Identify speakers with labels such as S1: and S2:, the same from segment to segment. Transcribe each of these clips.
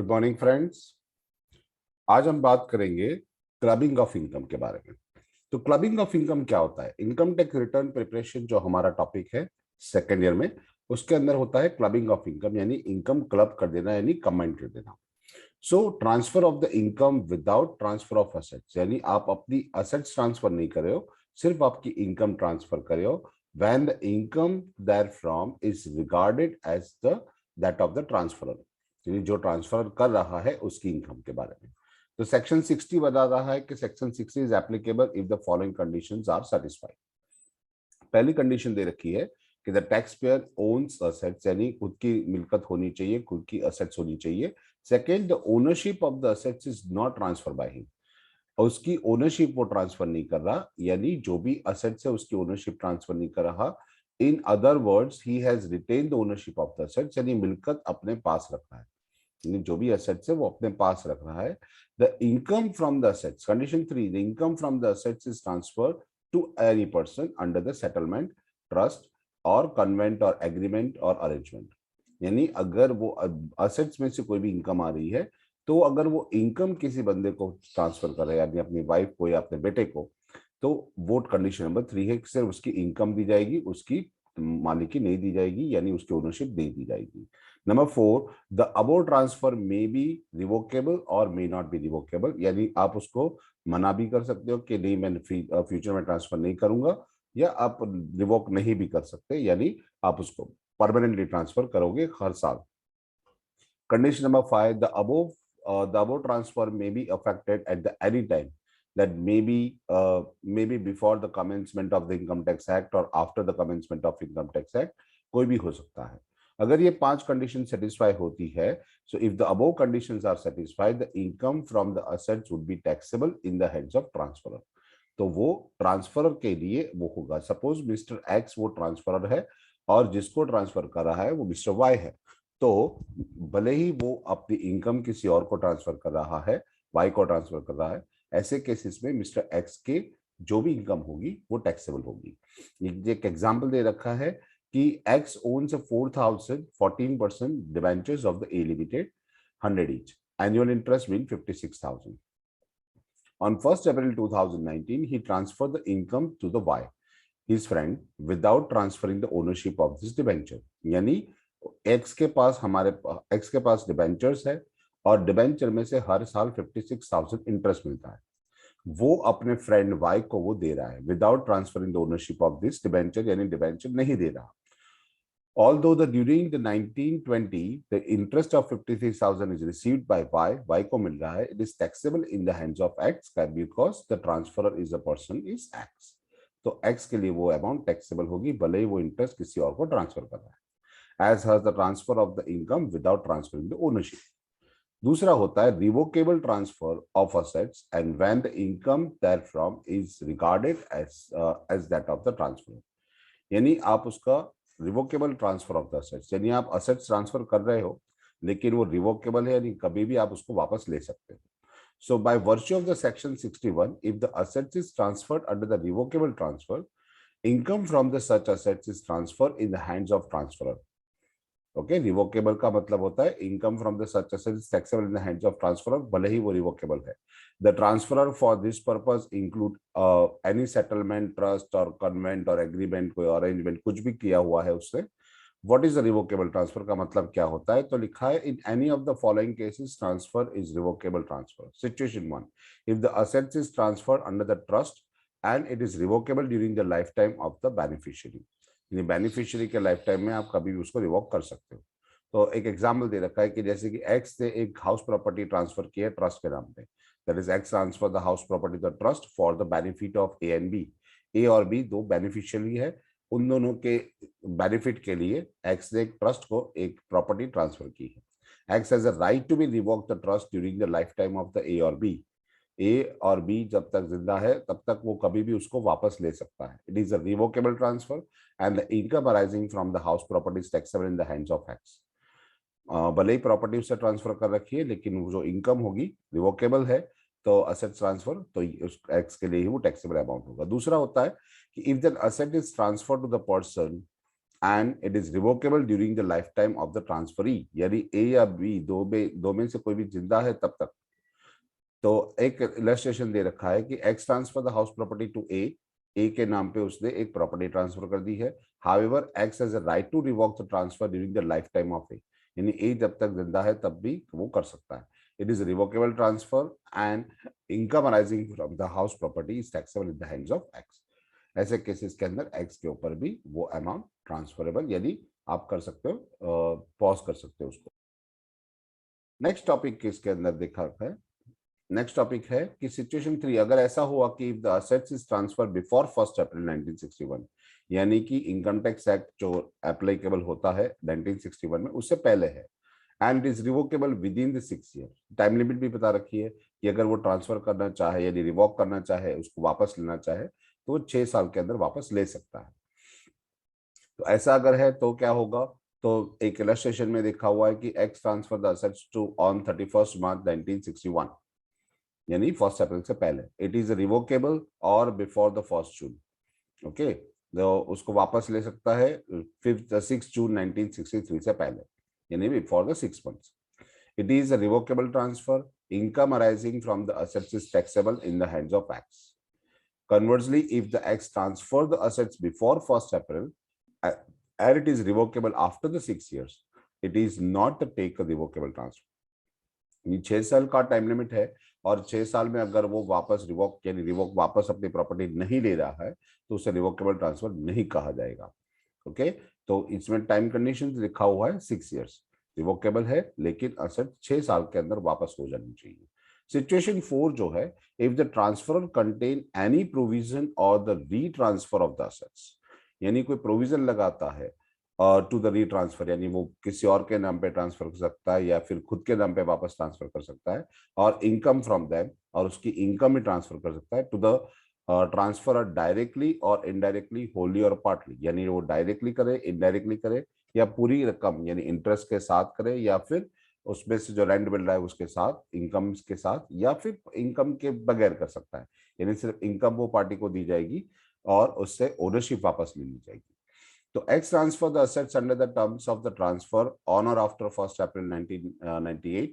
S1: Morning friends. आज हम बात करेंगे क्लबिंग ऑफ इनकम के बारे में। तो क्लबिंग ऑफ इनकम क्या होता है? इनकम टैक्स रिटर्न प्रिपरेशन जो हमारा टॉपिक है सेकेंड ईयर में, उसके अंदर होता है क्लबिंग ऑफ इनकम, यानी इनकम क्लब कर देना, यानी कंबाइन कर देना। सो transfer of the income without transfer of assets, यानी आप अपनी असेट्स ट्रांसफर नहीं कर रहे हो, सिर्फ आपकी इनकम ट्रांसफर कर रहे हो। When the income therefrom is regarded as the that of the transferor, यानी जो ट्रांसफर कर रहा है उसकी इनकम के बारे में। तो सेक्शन 60 बता रहा है कि section 60 is applicable if the following conditions are satisfied. पहली कंडीशन दे रखी है कि the tax payer owns assets, यानी खुद की मिलकत होनी चाहिए, खुद की असेट्स होनी चाहिए। Second, the ownership of the assets is not transfer by him, उसकी ओनरशिप वो ट्रांसफर नहीं कर रहा, यानी जो भी असेट्स है उसकी ओनरशिप ट्रांसफर नहीं कर रहा। In other words, he has retain the ownership of the assets, यानी मिलकत अपने पास रख रहा है, यानी जो भी असेट्स है वो अपने पास रख रहा है। The income from the assets, condition 3, the income from the assets is transfer to any person under the settlement, trust और कन्वेंट और एग्रीमेंट और अरेंजमेंट। यानी अगर वो असेट्स में से कोई भी इनकम आ रही है, तो अगर वो इनकम किसी बंदे को ट्रांसफर कर रहा है, यानी अपनी वाइफ को या अपने बेटे को, तो वो कंडीशन नंबर 3 है कि सिर्फ उसकी इनकम दी जाएगी, उसकी मालिकी नहीं दी जाएगी, यानी उसकी ओनरशिप नहीं दी जाएगी। Number 4, the above transfer may be revocable और मे नॉट बी रिवोकेबल, यानी आप उसको मना भी कर सकते हो कि नहीं, मैं फ्यूचर में ट्रांसफर नहीं करूंगा, या आप रिवोक नहीं भी कर सकते, यानी आप उसको परमानेंटली ट्रांसफर करोगे हर साल। Condition number 5, the above transfer may be affected at the any time, that may be before the commencement of the income tax act or after the commencement of income tax act, कोई भी हो सकता है। अगर ये 5 condition satisfy होती है, so if the above conditions are satisfied, the income from the assets would be taxable in the hands of transferor। तो वो ट्रांसफरर के लिए वो होगा। सपोज मिस्टर एक्स वो ट्रांसफरर है और जिसको ट्रांसफर कर रहा है वो मिस्टर वाई है, तो भले ही वो अपनी इनकम किसी और को ट्रांसफर कर रहा है, वाई को ट्रांसफर कर रहा है, ऐसे केसेस में मिस्टर एक्स के जो भी इनकम होगी वो टैक्सेबल होगी। ये एक एग्जांपल दे रखा है कि X owns 4,000 14% debentures of the A limited 100 each, annual interest being 56,000. On 1st April 2019, he transferred the income to the Y, his friend, without transferring the ownership of this debenture। यानी x के पास x के पास debentures है और debenture में से हर साल 56,000 interest मिलता है, वो अपने फ्रेंड वाई को वो दे रहा है without transferring the ownership of this debenture, यानी डिबेंचर नहीं दे रहा। Although during the 1920 the interest of 53,000 is received by Y को मिल रहा है, it is taxable in the hands of X because the transferor is a person is X। तो X के लिए वो अमाउंट टैक्सेबल होगी भले ही वो इंटरेस्ट किसी और को ट्रांसफर कर रहा है, as has the transfer of the income without transferring the ownership। दूसरा होता है revocable transfer of assets and when the income therefrom is regarded as that of the transfer, यानी आप उसका revocable transfer of the assets, यानी आप assets transfer कर रहे हो लेकिन वो रिवोकेबल है, यानी कभी भी आप उसको वापस ले सकते हो। So by virtue of the section 61, if the assets is transferred under the revocable transfer, income from the such assets is transfer in the hands of transferor. Okay, revocable का मतलब होता है income from the such assets taxable in the hands of transferor, भले ही वो revocable है। The transferor for this purpose include any settlement, trust और covenant और एग्रीमेंट, कोई अरेंजमेंट कुछ भी किया हुआ है उससे। What is the revocable transfer का मतलब क्या होता है? तो लिखा है in any of the following cases transfer is revocable transfer. Situation 1, if the assets is transferred under the trust and it is revocable during the life time of the beneficiary, यानी beneficiary के life time में आप कभी भी उसको revoke कर सकते हो। तो एक एग्जाम्पल दे रखा है कि जैसे कि एक्स ने एक हाउस प्रॉपर्टी ट्रांसफर की है ट्रस्ट के नाम पे, that is X transfer the house property the trust for the benefit of A and B. A और बी दो बेनिफिशियरी है, उन दोनों के बेनिफिट के लिए एक्स ने एक ट्रस्ट को एक प्रॉपर्टी ट्रांसफर की है। X has a right to be revoke the trust during the life time of the A और बी। ए और बी जब तक जिंदा है तब तक वो कभी भी उसको वापस ले सकता है। It is a revocable transfer and the income arising from the house property is taxable in the hands of x. भले ही प्रॉपर्टी उससे ट्रांसफर कर रखी है लेकिन वो जो इनकम होगी रिवोकेबल है, तो असेट ट्रांसफर तो उस एक्स के लिए ही वो टैक्सेबल अमाउंट होगा। दूसरा होता है कि if the asset is transfer to the person and it is revocable during the life time of the transferee, यानी ए या बी दो में से कोई भी जिंदा है तब तक। तो एक इलस्ट्रेशन दे रखा है कि X transfer the house property to A के नाम पे उसने एक प्रॉपर्टी ट्रांसफर कर दी है। However X has a right to revoke the transfer during the life time of A, यानी ए जब तक जिंदा है तब भी वो कर सकता है। It is revocable transfer and income arising from the house property is taxable in the hands of x. ऐसे केसेस के अंदर एक्स के ऊपर भी वो अमाउंट ट्रांसफरेबल, यानी आप कर सकते हो, पॉज कर सकते हो उसको। नेक्स्ट टॉपिक इसके अंदर देखा है, नेक्स्ट टॉपिक है कि सिचुएशन 3, अगर ऐसा हुआ कि if the assets is transfer before 1 अप्रैल 1961, यानी कि इनकम टैक्स एक्ट जो एप्लीकेबल होता है 1961 में उससे पहले है, and is revocable with in the 6 year. Time limit भी बता रखी है कि अगर वो ट्रांसफर करना चाहे यानी रिवोक करना चाहे, उसको वापस लेना चाहे तो वो 6 साल के अंदर वापस ले सकता है। तो ऐसा अगर है तो क्या होगा, तो एक इलस्ट्रेशन में देखा हुआ है कि X transfer the assets to on 31 March 1961, यानी 1 अप्रैल से पहले। इट इज रिवोकेबल और बिफोर द 1 जून, ओके, तो उसको वापस ले सकता है 6 जून 1963 से पहले, यानी before the 6 months. It is a revocable transfer. Income arising from the assets is taxable in the hands of X. Conversely, if the X transfer the assets before 1 April and it is revocable after the 6 years, it is not the take a revocable transfer. ये 6 साल का time limit है और 6 साल में अगर वो वापस रिवोक यानी रिवोक वापस अपनी प्रॉपर्टी नहीं ले रहा है तो उसे रिवोकेबल ट्रांसफर नहीं कहा जाएगा। ओके, तो इसमें टाइम कंडीशन लिखा हुआ है 6 इयर्स, रिवोकेबल है लेकिन असेट 6 साल के अंदर वापस हो जानी चाहिए। सिचुएशन 4 जो है, if the transfer contain any provision और द री ट्रांसफर ऑफ द असेट्स, यानी कोई प्रोविजन लगाता है टू द री ट्रांसफर, यानी वो किसी और के नाम पे ट्रांसफर कर सकता है या फिर खुद के नाम पे वापस ट्रांसफर कर सकता है, और इनकम फ्रॉम देम, और उसकी इनकम भी ट्रांसफर कर सकता है टू द ट्रांसफर डायरेक्टली और इनडायरेक्टली, होली और पार्टली, यानी वो डायरेक्टली करे, इनडायरेक्टली करे, या पूरी रकम यानी इंटरेस्ट के साथ करे, या फिर उसमें से जो रेंट मिल रहा है उसके साथ, इनकम के साथ, या फिर इनकम के बगैर कर सकता है, यानी सिर्फ इनकम वो पार्टी को दी जाएगी और उससे ओनरशिप वापस ले ली जाएगी। तो X transfer the assets under the terms of the transfer on or after 1 April 1998.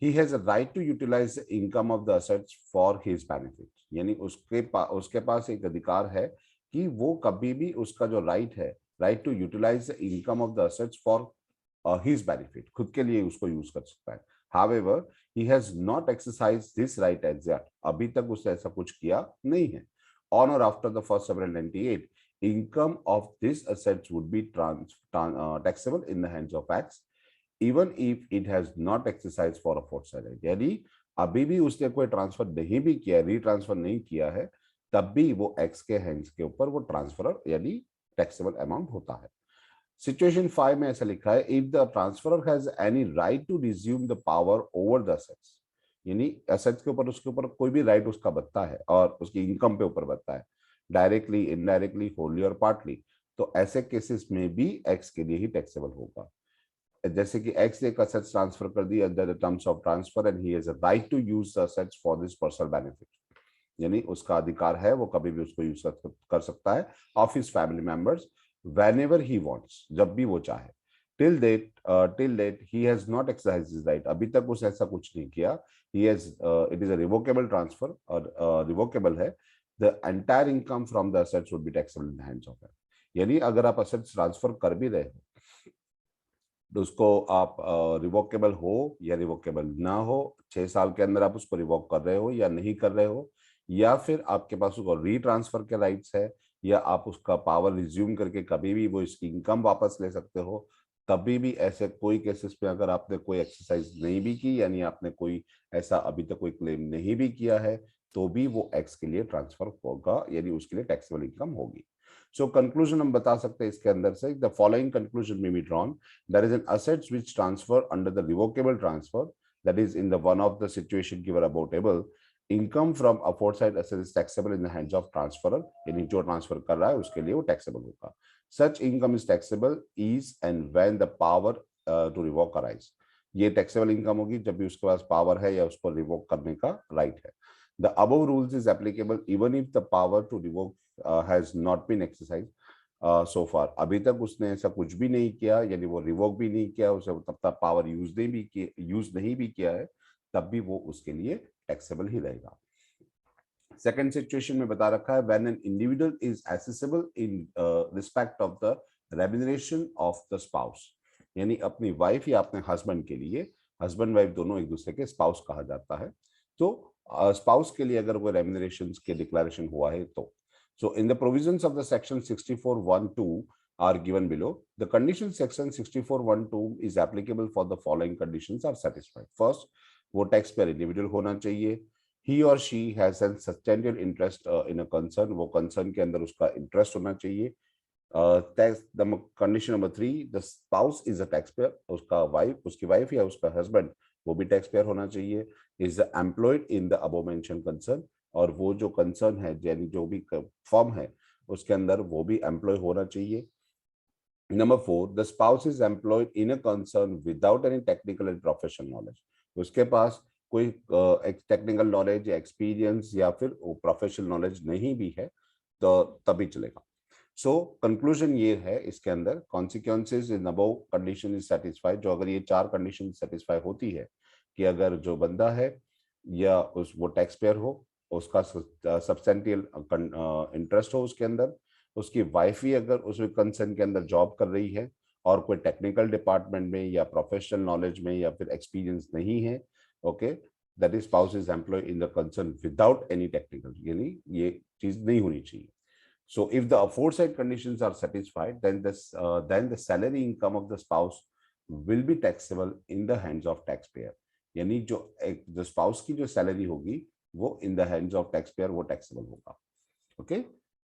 S1: He has a right to utilize the income of the assets for his benefit. यानी उसके पास एक अधिकार है कि वो कभी भी उसका जो राइट है, right to utilize the income of the assets for his benefit, खुद के लिए उसको यूज कर सकता है। However, he has not exercised this right as yet. अभी तक उसने ऐसा कुछ किया नहीं है। On or after the 1 April 1998, income of these assets would be taxable in the hands of X, even if it has not exercised for a foresight. यानी अभी भी उसने कोई ट्रांसफर नहीं भी किया, रीट्रांसफर नहीं किया है, तब भी वो एक्स के हैंड्स के ऊपर वो ट्रांसफर यानी टैक्सेबल अमाउंट होता है। सिचुएशन 5 में ऐसा लिखा है, if the transferor has any right to resume the power over the assets, यानी असेट्स के ऊपर उसके ऊपर कोई भी राइट उसका बनता है और उसकी इनकम पे ऊपर बनता है, डायरेक्टली, इनडायरेक्टली, होली और पार्टली, तो ऐसे केसेस में भी एक्स के लिए ही टैक्सेबल होगा। जैसे कि एक्स ने असेट्स ट्रांसफर कर दी under the terms of transfer and he has a right to use the assets for this personal benefit, यानी उसका अधिकार है, वो कभी भी उसको यूज कर सकता है of his family members whenever he wants, जब भी वो चाहे। till date he has not exercised his right, अभी तक उसने ऐसा कुछ नहीं किया। he has it is a revocable transfer और revocable है। the entire income from the assets would be taxable in the hands of him, यानी अगर आप assets ट्रांसफर कर भी रहे हो तो उसको आप रिवोकेबल हो या रिवोकेबल ना हो, 6 साल के अंदर आप उसको रिवोक कर रहे हो या नहीं कर रहे हो, या फिर आपके पास उसको रीट्रांसफर के राइट्स है, या आप उसका पावर रिज्यूम करके कभी भी वो इसकी इनकम वापस ले सकते हो, तभी भी ऐसे कोई केसेस पे अगर आपने कोई एक्सरसाइज नहीं भी की, यानी आपने कोई ऐसा अभी तक कोई क्लेम नहीं भी किया है, तो भी वो एक्स के लिए ट्रांसफर होगा, यानी उसके लिए टैक्सेबल इनकम होगी। सो कंक्लूजन हम बता सकते हैं इसके अंदर से, द फॉलोइंग कंक्लूजन में be drawn, there is an assets which transfer under the revocable transfer, that is in the one of the situation given about able, income from aforesaid asset is taxable in the hands of transferor, यानी जो transfer कर रहा है उसके लिए वो taxable होगा। such income is taxable is and when the power to revoke arise, ये टैक्सेबल इनकम होगी जब भी उसके पास पावर है या उसको रिवोक करने का राइट है। the above rules is applicable even if the power to revoke has not been exercised, सो फार। अभी तक उसने ऐसा कुछ भी नहीं किया, यानी वो रिवोक भी नहीं किया, उसे तब तक पावर यूज नहीं भी किया है, तब भी वो उसके लिए टैक्सेबल ही रहेगा। सेकेंड सिचुएशन में बता रखा है when an individual is accessible in respect of the remuneration of the spouse, यानी अपनी वाइफ या अपने हस्बैंड के लिए, हस्बैंड वाइफ दोनों एक दूसरे के स्पाउस कहा जाता है, तो स्पाउस के लिए अगर वो रेम्यूनरेशन के डिक्लेरेशन हुआ है तो so in the provisions of the section 64(1)(2) are given below. The condition section 64(1)(2) is applicable for the following conditions are satisfied. First, वो टैक्स पेयर इंडिविजुअल होना चाहिए। he or she has a substantial interest in a concern, वो concern के अंदर उसका interest होना चाहिए। Tax condition number 3, the spouse is a tax payer, उसका वाइफ, उसकी वाइफ या उसका हस्बैंड वो भी टैक्स पेयर होना चाहिए। Is employed in the above mention concern, और वो जो कंसर्न है यानी जो भी फॉर्म है उसके अंदर वो भी एम्प्लॉय होना चाहिए। Number 4, the spouse is employed in a concern without any technical and professional knowledge, उसके पास कोई टेक्निकल नॉलेज या एक्सपीरियंस या फिर प्रोफेशनल नॉलेज नहीं भी है तो तभी चलेगा। सो कंक्लूजन ये है इसके अंदर, consequences in above condition is satisfied, जो अगर ये 4 कंडीशन सेटिस्फाई होती है कि अगर जो बंदा है या उस वो टैक्स पेयर हो, उसका सब्सटेंटियल इंटरेस्ट हो उसके अंदर, उसकी वाइफ ही अगर उस कंसर्न के अंदर जॉब कर रही है और कोई टेक्निकल डिपार्टमेंट में या प्रोफेशनल नॉलेज में या फिर एक्सपीरियंस नहीं है, okay, that is spouse is employ in the concern without any technical, यानी ये चीज नहीं होनी चाहिए। So if the aforesaid conditions are satisfied, then the salary income of the spouse will be taxable in the hands of taxpayer. यानी जो spouse की जो सैलरी होगी वो इन द हैंड्स ऑफ टैक्सपेयर वो टैक्सेबल होगा। ओके,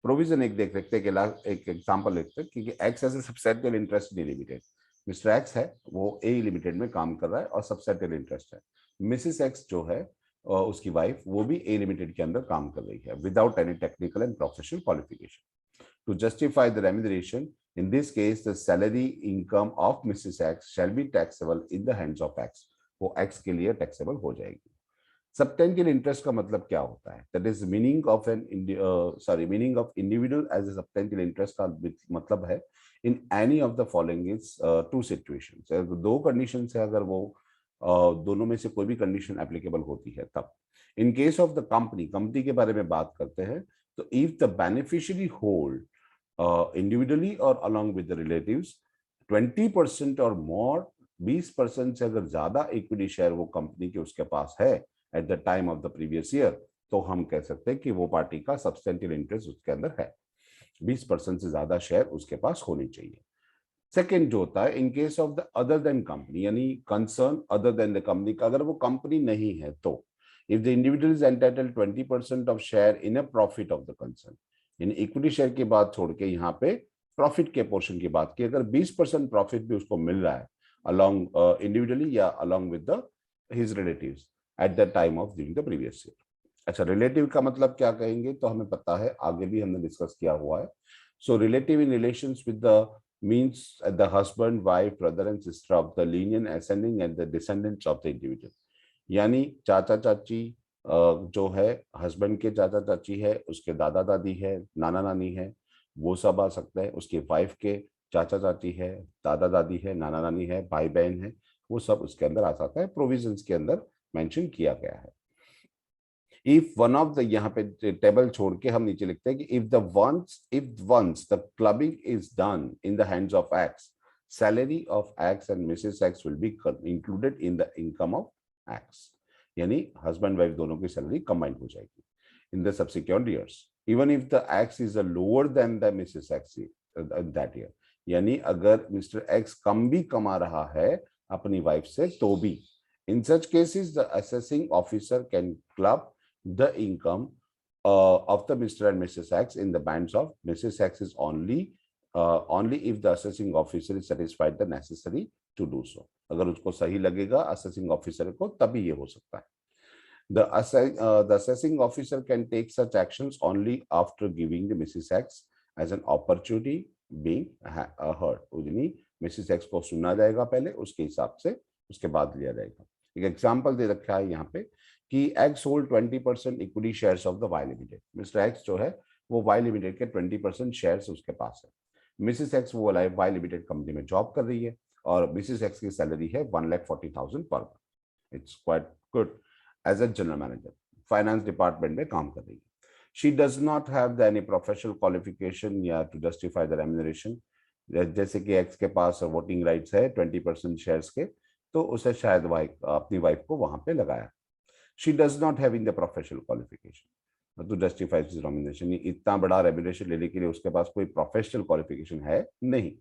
S1: प्रोविजन एक देख रखते हैं कि एक एग्जांपल लिखते हैं कि X as a subsidiary interest in limited, Mr X है वो ए लिमिटेड में काम कर रहा है और सब्सिडियरी इंटरेस्ट है। मिसेस एक्स जो है उसकी वाइफ वो भी ए लिमिटेड के अंदर काम कर रही है without any technical and professional qualification. To justify the remuneration, in this case the salary income of Mrs. X shall be taxable in the hands of X, वो X के लिए टैक्सेबल हो जाएगी। सबटेंशियल इंटरेस्ट का मतलब क्या होता है? That is meaning of meaning of individual as a substantial interest का मतलब है in any of the following is two situations, दो कंडीशन है, अगर वो दोनों में से कोई भी कंडीशन एप्लीकेबल होती है तब। इन केस ऑफ द कंपनी के बारे में बात करते हैं, तो if the beneficiary hold individually और अलॉन्ग विद द रिलेटिव्स 20% और मोर, 20% से अगर ज्यादा इक्विटी शेयर वो कंपनी के उसके पास है at the time of the previous year, तो हम कह सकते हैं कि वो पार्टी का सब्सटेंटियल इंटरेस्ट उसके अंदर है, 20% से ज्यादा शेयर उसके पास होनी चाहिए। सेकेंड जो होता है, in case of the other than company, यानी concern other than the company, अगर वो कंपनी नहीं है तो if the individual is entitled 20% of share in a profit of the concern, यानी इक्विटी शेयर की बात छोड़ के यहाँ पे प्रॉफिट के पोर्शन की बात की, अगर 20% प्रॉफिट भी उसको मिल रहा है अलॉन्ग इंडिविजुअली या along with the his relatives at the time of during the previous year. अच्छा, रिलेटिव का मतलब क्या कहेंगे, तो हमें पता है, आगे भी हमने डिस्कस किया हुआ है। So relative in relations with the means the husband, wife, brother and sister of the lineage ascending and the descendants of the individual, यानी चाचा चाची जो है, हस्बैंड के चाचा चाची है, उसके दादा दादी है, नाना नानी है, वो सब आ सकता है। उसकी वाइफ के चाचा चाची है, दादा दादी है, नाना नानी है, भाई बहन है, वो सब उसके अंदर आ सकता है, प्रोविजंस के अंदर मेंशन किया गया है। इफ वन ऑफ द, यहाँ पे टेबल छोड़ के हम नीचे लिखते हैं कि if once the clubbing is done in the hands of X, salary of X and Mrs X will be included in the income of X, यानी हस्बैंड वाइफ दोनों की सैलरी कंबाइंड हो जाएगी in the subsequent years, even if the X is lower than the Mrs X that year, यानी अगर mister x कम भी कमा रहा है अपनी वाइफ से तो भी। In such cases the assessing officer can club the income of the Mr. and Mrs. X in the bands of Mrs. X is only if the assessing officer is satisfied the necessary to do so, अगर उसको सही लगेगा assessing officer को तभी ये हो सकता है। The assessing officer can take such actions only after giving the Mrs. X as an opportunity being heard, यानी Mrs. X को सुना जाएगा पहले, उसके हिसाब से उसके बाद लिया जाएगा। एक एग्जाम्पल दे रखा है यहाँ पे कि X hold 20% equity shares of the Y limited, Mr X जो है वो वाई लिमिटेड के 20% शेयर्स उसके पास है। मिसिस एक्स वो वाई लिमिटेड कंपनी में जॉब कर रही है और मिसिस एक्स की सैलरी है 1,40,000 per month. It's quite good. As a general manager finance department में काम कर रही है। She does not have any professional qualification या टू जस्टिफाई द रेम्यूनरेशन। जैसे कि एक्स के पास वोटिंग राइट्स है 20% शेयर्स के, तो उसे शायद अपनी वाइफ को वहां पे लगाया। She does not having the professional qualification to justify this remuneration. इतना बड़ा रेम्यूनरेशन लेने के लिए उसके पास कोई प्रोफेशनल क्वालिफिकेशन है नहीं।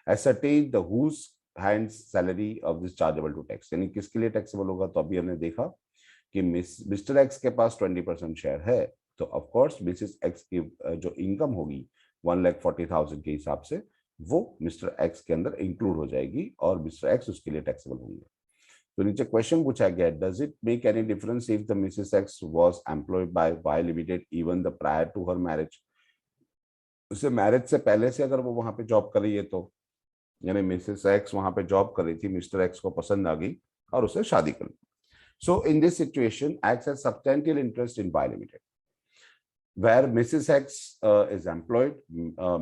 S1: ascertain the whose hands salary of this chargeable to tax, यानी किसके लिए टैक्सेबल होगा। तो अभी हमने देखा कि मिस्टर एक्स के पास 20% शेयर है, तो ऑफ कोर्स मिसेस एक्स की जो इनकम होगी 1,40,000 के हिसाब से वो मिस्टर एक्स के अंदर इंक्लूड हो जाएगी और मिस्टर एक्स उसके लिए टैक्सेबल होंगे। तो नीचे क्वेश्चन पूछा गया, does it make any difference if the Mrs X was employed by Y limited even the prior to her marriage. उसे मैरिज से पहले से अगर वो वहां पे जॉब कर रही है तो, यानी मिसेस एक्स वहां पे जॉब कर रही थी, मिस्टर एक्स को पसंद आ गई और उसे शादी कर ली। So in this situation X has substantial interest in Y limited. Where Mrs. X is employed,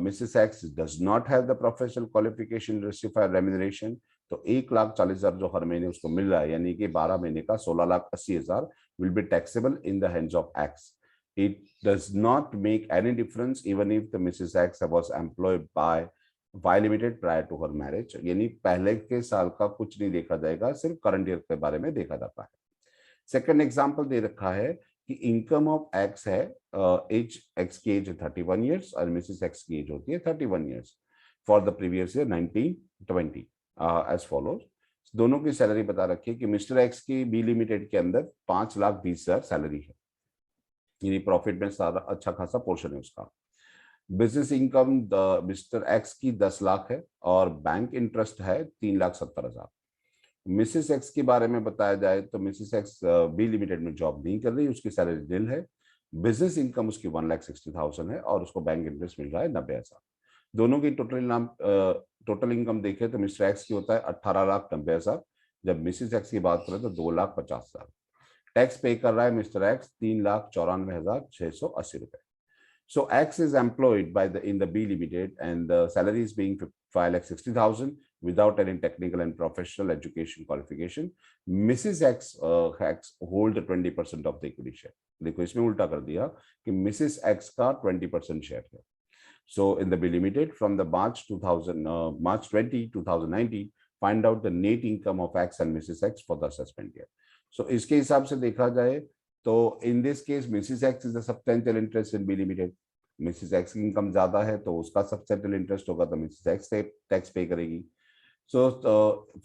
S1: Mrs. X does not have the professional qualification to justify remuneration, तो 1,40,000 जो हर महीने उसको मिल रहा है, यानी कि 12 महीने का 16,80,000 will be taxable in the hands of X. It does not make any difference even if the Mrs. X was employed by Y Limited prior to her marriage. यानी पहले के साल का कुछ नहीं देखा जाएगा, सिर्फ करंट ईयर के बारे में देखा जाता है। सेकंड एग्जांपल दे रखा है कि इनकम ऑफ एक्स है, एज एक्स की एज 31 ईयर्स और मिसेस एक्स की एज होती है 31 years for the previous year 1920 as follows. दोनों की सैलरी बता रखी है कि मिस्टर एक्स की बी लिमिटेड के अंदर 5,20,000 सैलरी है, यानी प्रॉफिट में सारा अच्छा खासा पोर्शन है उसका। बिजनेस इनकम मिस्टर एक्स की 10 लाख है और बैंक इंटरेस्ट है 3,70,000। मिसेस एक्स के बारे में बताया जाए तो मिसेस एक्स बी लिमिटेड में जॉब नहीं कर रही, उसकी सैलरी निल है। बिजनेस इनकम उसकी 1,60,000 है और उसको बैंक इंटरेस्ट मिल रहा है 90,000। दोनों की टोटल इनकम देखें तो मिस्टर एक्स की होता है 18,90,000, जब मिसेस एक्स की बात करें तो 2,50,000। टैक्स पे कर रहा है मिस्टर एक्स 3,94,680 रुपए। So X is employed by in the B Limited and the salary is being 5,60,000 without any technical and professional education qualification. Mrs. X hold 20% of the equity share. देखो इसमें उल्टा कर दिया कि Mrs. X का 20% share है। So in the B Limited from the March 20, 2019, find out the net income of X and Mrs. X for the assessment year. So इसके हिसाब से देखा जाए तो in this case Mrs X is the substantial interest in B limited. Mrs X की income ज्यादा है तो उसका सब्सटेंशियल इंटरेस्ट होगा, तो मिसेस एक्स टैक्स पे करेगी। So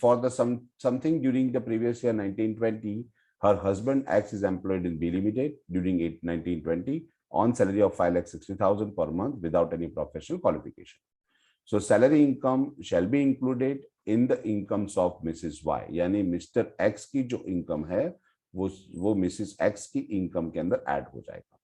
S1: for the something during the previous year 1920, her husband X is employed in B Limited during 1920 on salary of 5,60,000 per month without any professional qualification. So salary income shall be included in the incomes of Mrs. Y, यानी mister X की जो income है वो Mrs X की income के अंदर add हो जाएगा,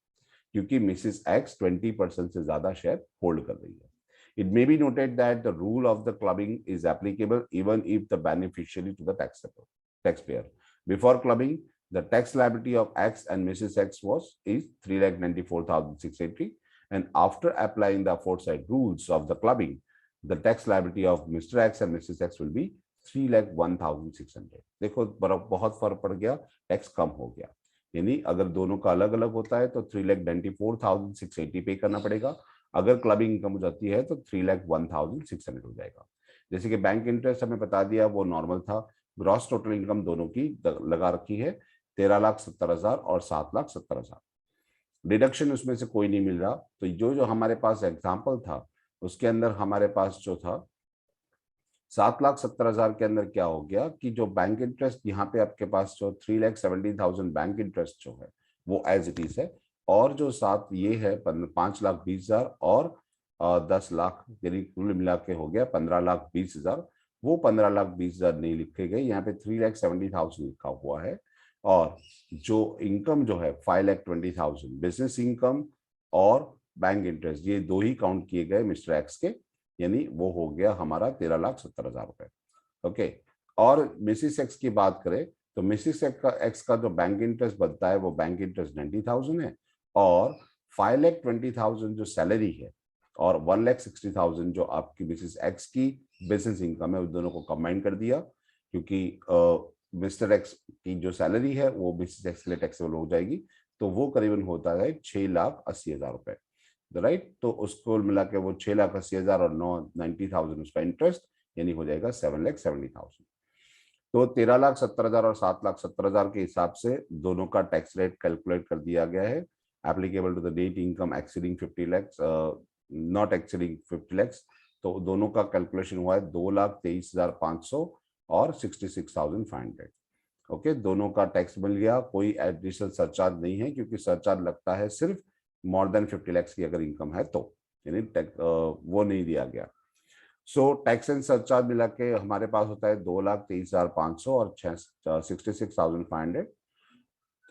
S1: क्योंकि मिसेस एक्स 20% से ज्यादा शेयर होल्ड कर रही है। It may be noted that the rule of the clubbing is applicable even if the beneficiary to the tax payer. Before clubbing the tax liability of X and Mrs X is 3,94,680 and after applying the aforesaid rules of the clubbing, the tax liability of Mr. X and Mrs. X will be 3,01,600। देखो बहुत फर्क पड़ गया, tax कम हो गया। यानी अगर दोनों का अलग अलग होता है तो 3,94,680 पे करना पड़ेगा, अगर क्लबिंग इनकम हो जाती है तो 3,01,600 हो जाएगा। जैसे कि बैंक इंटरेस्ट हमें बता दिया वो नॉर्मल था। ग्रॉस टोटल इनकम दोनों की लगा रखी है 13,70,000 और 7,70,000। डिडक्शन उसमें से कोई नहीं मिल रहा, तो जो हमारे पास एग्जाम्पल था उसके अंदर हमारे पास जो था 7,70,000 के अंदर क्या हो गया कि जो बैंक इंटरेस्ट यहाँ पे आपके पास जो 3,70,000 बैंक इंटरेस्ट जो है वो एज इट इज है, और जो साथ ये है 5,20,000 और 10 लाख, यानी कुल मिला के हो गया 15,20,000। वो 15,20,000 नहीं लिखे गए, यहाँ पे 3,70,000 लिखा हुआ है। और जो इनकम जो है 5,20,000 बिजनेस इनकम और बैंक इंटरेस्ट, ये दो ही काउंट किए गए मिस्टर एक्स के, यानी वो हो गया हमारा 13,70,000 रुपए। ओके, और मिसिस एक्स की बात करें तो मिसिस एक्स का जो बैंक इंटरेस्ट बनता है वो बैंक इंटरेस्ट 90,000 है और 5,20,000 जो सैलरी है और 1,60,000 जो आपकी मिसेस एक्स की बिजनेस इनकम है, उस दोनों को कंबाइन कर दिया, क्योंकि मिस्टर एक्स की जो सैलरी है वो मिसेस एक्स के लिए टैक्सेबल हो जाएगी, तो वो करीबन होता है 6,80,000 रुपए, राइट। तो उसको मिला के वो 6,80,000 और 90,000 उसका इंटरेस्ट, यानी हो जाएगा 7,70,000। तो 13,70,000 और 7,70,000 के हिसाब से दोनों का टैक्स रेट कैलकुलेट कर दिया गया है, applicable to the net income exceeding 50 lakhs, not exceeding 50 lakhs। तो दोनों का कैलकुलेशन हुआ है 2,23,500 और 66,500। ओके, दोनों का टैक्स मिल गया, कोई एडिशनल सरचार्ज नहीं है, क्योंकि सरचार्ज लगता है सिर्फ मोर देन 50 lakhs की अगर इनकम है तो, यानी वो नहीं दिया गया। सो टैक्स एंड सरचार्ज मिला के हमारे पास होता है 2,23,500 और 66,500।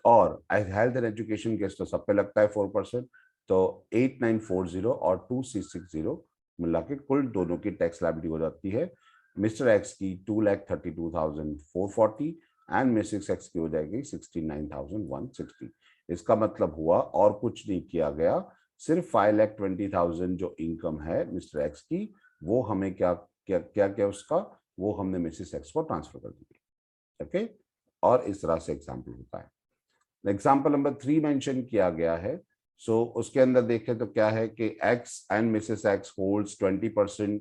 S1: और हेल्थ एंड एजुकेशन केस तो सब पे लगता है 4%, तो 8,940 और 2,660 मिला के कुल दोनों की टैक्स लायबिलिटी हो जाती है। मिस्टर एक्स की 2,32,440 एंड मिसेस एक्स की हो जाएगी 69,160। इसका मतलब हुआ और कुछ नहीं किया गया, सिर्फ 5,20,000 जो इनकम है मिस्टर एक्स की, वो हमें क्या क्या क्या क्या उसका, वो हमने मिसेस एक्स को ट्रांसफर कर दिया। ओके, और इस तरह से एग्जाम्पल होता है। एग्जाम्पल नंबर 3 मेंशन किया गया है। सो उसके अंदर देखें तो क्या है कि X and Mrs X holds 20%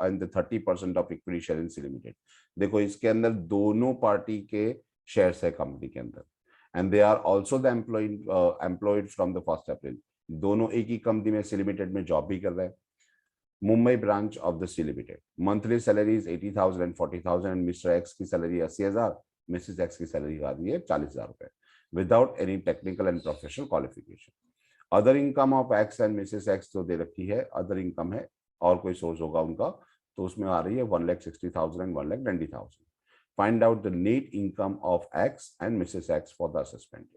S1: and 30% of equity share in C limited. देखो इसके अंदर दोनों पार्टी के शेयर्स है कंपनी के अंदर, and they are also the employed from the 1 अप्रैल। दोनों एक ही कंपनी में सी लिमिटेड में जॉब भी कर रहे हैं। Mumbai branch of the C limited, monthly salary 80,000 and 40,000, and Mr X की सैलरी 80,000, मिसेस एक्स की सैलरी आ रही है 40,000 रुपए, without any technical and professional qualification. Other income of X and Mrs X जो दे रखी है, अदर इनकम है और कोई सोर्स होगा उनका, तो उसमें आ रही है 1,60,000 and 1,20,000। Find out the net income of X and Mrs x for the assessment.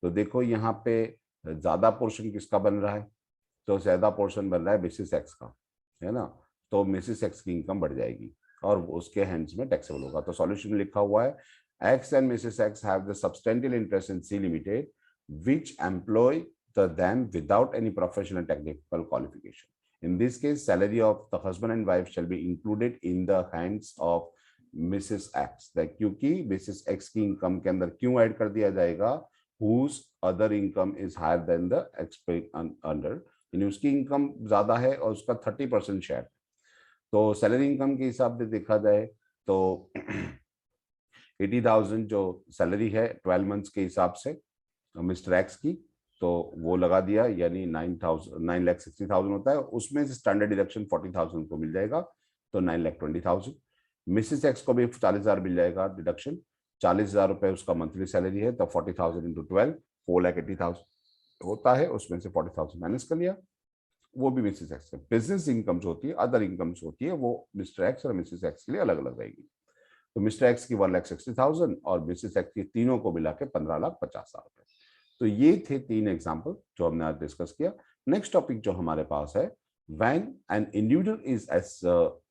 S1: तो देखो यहाँ पे ज्यादा पोर्शन किसका बन रहा है, तो ज्यादा पोर्शन बन रहा है मिसेस एक्स का, है ना। तो मिसेस एक्स की इनकम बढ़ जाएगी और उसके हैंड्स में टैक्सेबल होगा। तो सॉल्यूशन में लिखा हुआ है, X and Mrs X have the substantial interest in C limited which employ them without any professional technical qualification. In this case, salary of the husband and wife shall be included in the hands of Mrs. X. क्योंकि Mrs. X की income के अंदर क्यों add कर दिया जाएगा, whose other income is higher than the under, यानी उसकी इनकम ज्यादा है और उसका 30% शेयर। तो सैलरी इनकम के हिसाब से देखा जाए तो 80,000 जो सैलरी है 12 मंथ्स के हिसाब से मिस्टर एक्स की, तो वो लगा दिया, यानी 9,60,000 होता है, उसमें से स्टैंडर्ड डिडक्शन 40,000 को मिल जाएगा, तो 9,20,000। मिसेस एक्स को भी 40,000 मिल जाएगा डिडक्शन, 40,000 रुपए उसका मंथली सैलरी है, तो 40,000 इंटू 12 4,80,000 होता है, उसमें से 40,000 माइनस कर लिया, वो भी मिसेस एक्स है। बिजनेस इनकम जो होती है, अदर इनकम जो होती है, वो मिस्टर एक्स और मिसेस एक्स के लिए अलग अलग रहेगी। तो मिस्टर एक्स की 1,60,000 और मिसेस एक्स की तीनों को मिला के 15,50,000 रुपए। तो ये थे 3 एग्जाम्पल जो हमने आज डिस्कस किया। नेक्स्ट टॉपिक जो हमारे पास है, when an individual is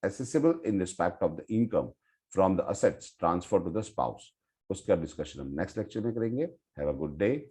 S1: accessible in respect of the income from the assets transferred to the spouse, उसका डिस्कशन हम नेक्स्ट लेक्चर में करेंगे। Have a good day.